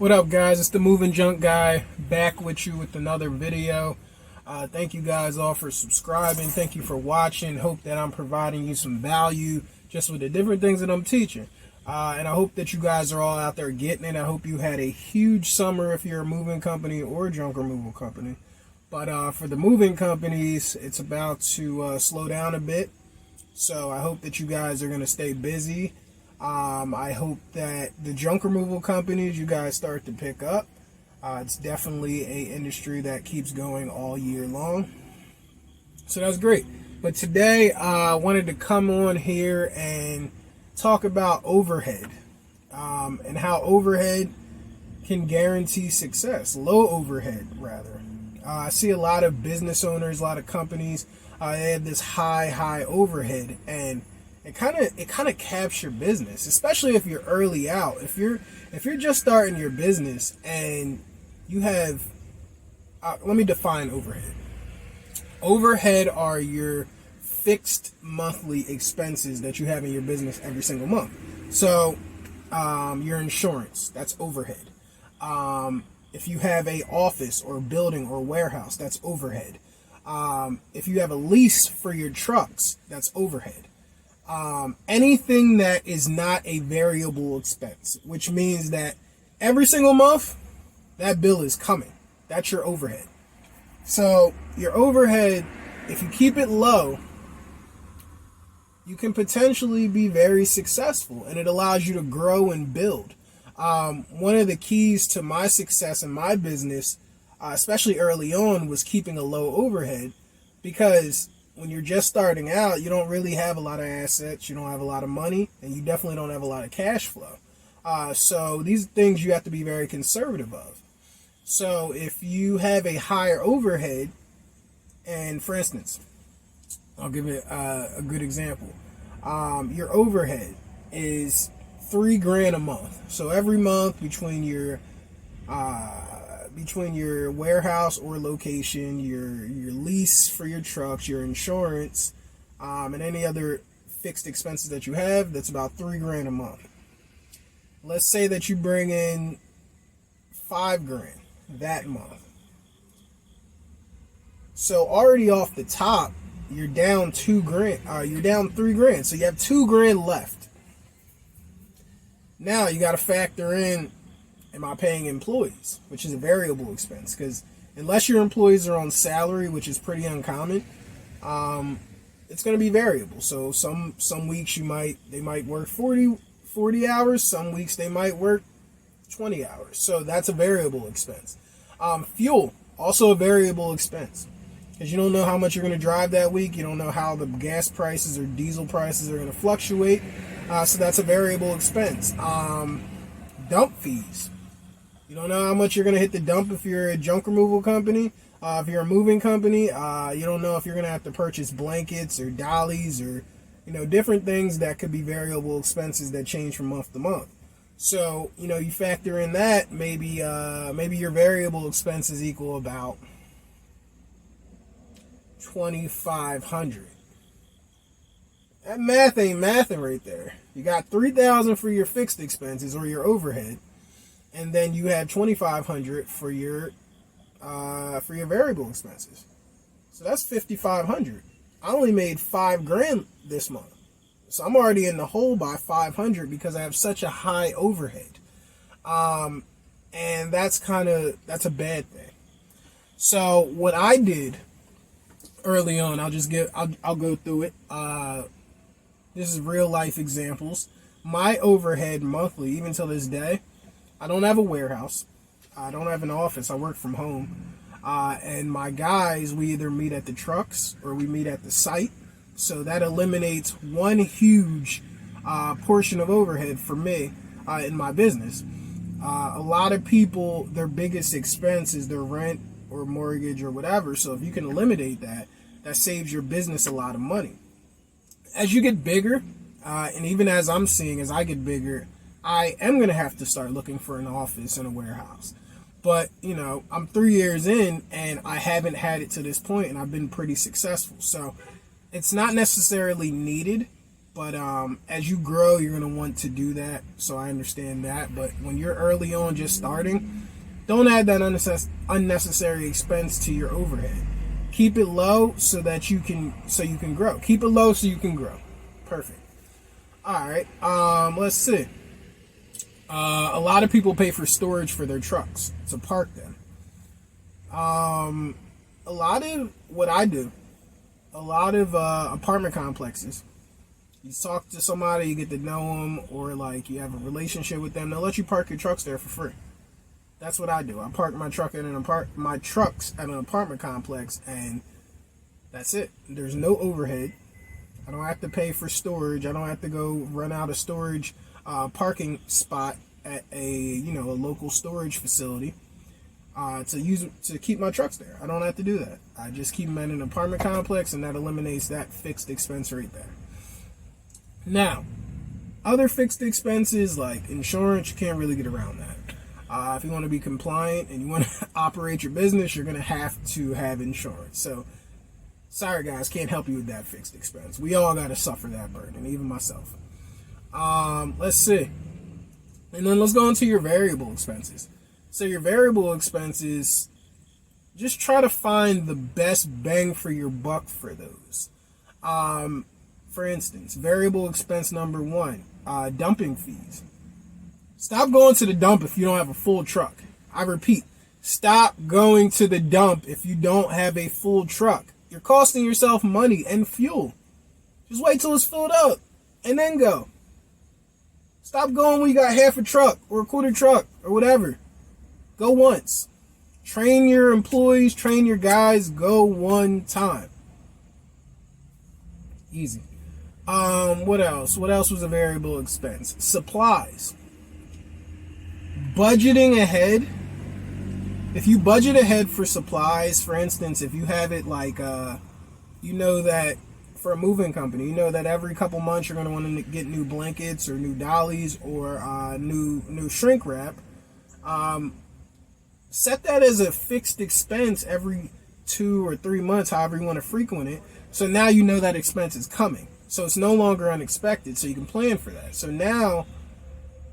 What up, guys? It's the Moving Junk Guy back with you with another video. Thank you guys all for subscribing. Thank you for watching. Hope that I'm providing you some value just with the different things that I'm teaching. And I hope that you guys are all out there getting it. I hope you had a huge summer if you're a moving company or a junk removal company. But for the moving companies, it's about to slow down a bit. So I hope that you guys are going to stay busy. I hope that the junk removal companies, you guys start to pick up. It's definitely an industry that keeps going all year long. So that's great. But today I wanted to come on here and talk about overhead and how overhead can guarantee success. Low overhead, rather. I see a lot of business owners, a lot of companies, they have this high overhead, and it kind of caps your business, especially if you're early out. If you're just starting your business and you have, let me define overhead. Overhead are your fixed monthly expenses that you have in your business every single month. So your insurance, that's overhead. If you have a office or building or warehouse, that's overhead. If you have a lease for your trucks, that's overhead. Anything that is not a variable expense, which means that every single month that bill is coming. That's your overhead. So your overhead, if you keep it low, you can potentially be very successful, and it allows you to grow and build. One of the keys to my success in my business, especially early on, was keeping a low overhead, because when you're just starting out, you don't really have a lot of assets, you don't have a lot of money, and you definitely don't have a lot of cash flow. So these things you have to be very conservative of. So if you have a higher overhead, and for instance, I'll give it a good example. Your overhead is $3,000 a month. So every month between your warehouse or location, your lease for your trucks, your insurance, and any other fixed expenses that you have, that's about $3,000 a month. Let's say that you bring in $5,000 that month. So already off the top, you're down $2,000. You're down $3,000. So you have $2,000 left. Now you got to factor in, am I paying employees, which is a variable expense, because unless your employees are on salary, which is pretty uncommon, it's going to be variable. So some weeks they might work 40 hours. Some weeks they might work 20 hours. So that's a variable expense. Fuel, also a variable expense, because you don't know how much you're going to drive that week. You don't know how the gas prices or diesel prices are going to fluctuate. So that's a variable expense. Dump fees. You don't know how much you're going to hit the dump if you're a junk removal company. If you're a moving company, you don't know if you're going to have to purchase blankets or dollies or, different things that could be variable expenses that change from month to month. So, you factor in that, maybe your variable expenses equal about $2,500. That math ain't mathing right there. You got $3,000 for your fixed expenses or your overhead, and then you have $2,500 for your variable expenses. So that's $5,500. I only made $5,000 this month. So I'm already in the hole by $500 because I have such a high overhead. And that's a bad thing. So what I did early on, I'll go through it. This is real life examples. My overhead monthly, even till this day, I don't have a warehouse. I don't have an office. I work from home. And my guys, we either meet at the trucks or we meet at the site. So that eliminates one huge portion of overhead for me in my business. A lot of people, their biggest expense is their rent or mortgage or whatever. So if you can eliminate that, that saves your business a lot of money. As you get bigger, and even as I'm seeing, as I get bigger, I am going to have to start looking for an office and a warehouse. But, I'm 3 years in and I haven't had it to this point, and I've been pretty successful. So it's not necessarily needed, But as you grow, you're going to want to do that. So I understand that. But when you're early on just starting, don't add that unnecessary expense to your overhead. Keep it low so that you can grow. Keep it low so you can grow. Perfect. All right. Let's see. A lot of people pay for storage for their trucks to park them. A lot of what I do, a lot of apartment complexes, you talk to somebody, you get to know them, or like you have a relationship with them, they'll let you park your trucks there for free. That's what I do. I park my trucks at an apartment complex, and that's it. There's no overhead. I don't have to pay for storage. I don't have to go run out of storage parking spot at a local storage facility to keep my trucks there. I don't have to do that. I just keep them at an apartment complex, and that eliminates that fixed expense right there. Now, other fixed expenses like insurance, you can't really get around that. If you want to be compliant and you want to operate your business, you're going to have insurance. So, sorry guys, can't help you with that fixed expense. We all got to suffer that burden, even myself. Let's see. And then let's go into your variable expenses. So your variable expenses, just try to find the best bang for your buck for those. For instance, variable expense number 1, dumping fees. Stop going to the dump if you don't have a full truck. I repeat, stop going to the dump if you don't have a full truck. You're costing yourself money and fuel. Just wait till it's filled up and then go. Stop going when you got half a truck or a quarter truck or whatever. Go once. Train your employees, train your guys, go one time. Easy. What else? What else was a variable expense? Supplies. Budgeting ahead. If you budget ahead for supplies, for instance, if you have it like, that for a moving company, that every couple months you're going to want to get new blankets or new dollies or new shrink wrap. Set that as a fixed expense every 2 or 3 months, however you want to frequent it. So now you know that expense is coming. So it's no longer unexpected, so you can plan for that. So now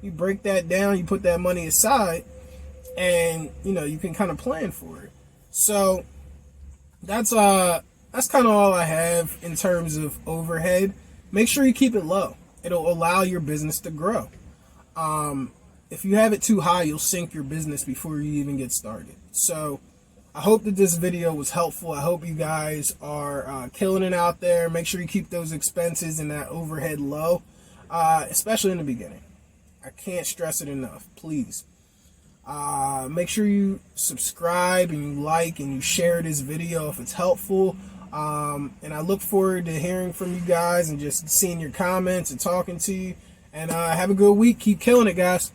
you break that down, you put that money aside, and you can kind of plan for it. So that's kind of all I have in terms of overhead. Make sure you keep it low. It'll allow your business to grow. If you have it too high, you'll sink your business before you even get started. So I hope that this video was helpful. I hope you guys are killing it out there. Make sure you keep those expenses and that overhead low, especially in the beginning. I can't stress it enough. Please. Make sure you subscribe and you like and you share this video if it's helpful. And I look forward to hearing from you guys and just seeing your comments and talking to you. And have a good week. Keep killing it, guys.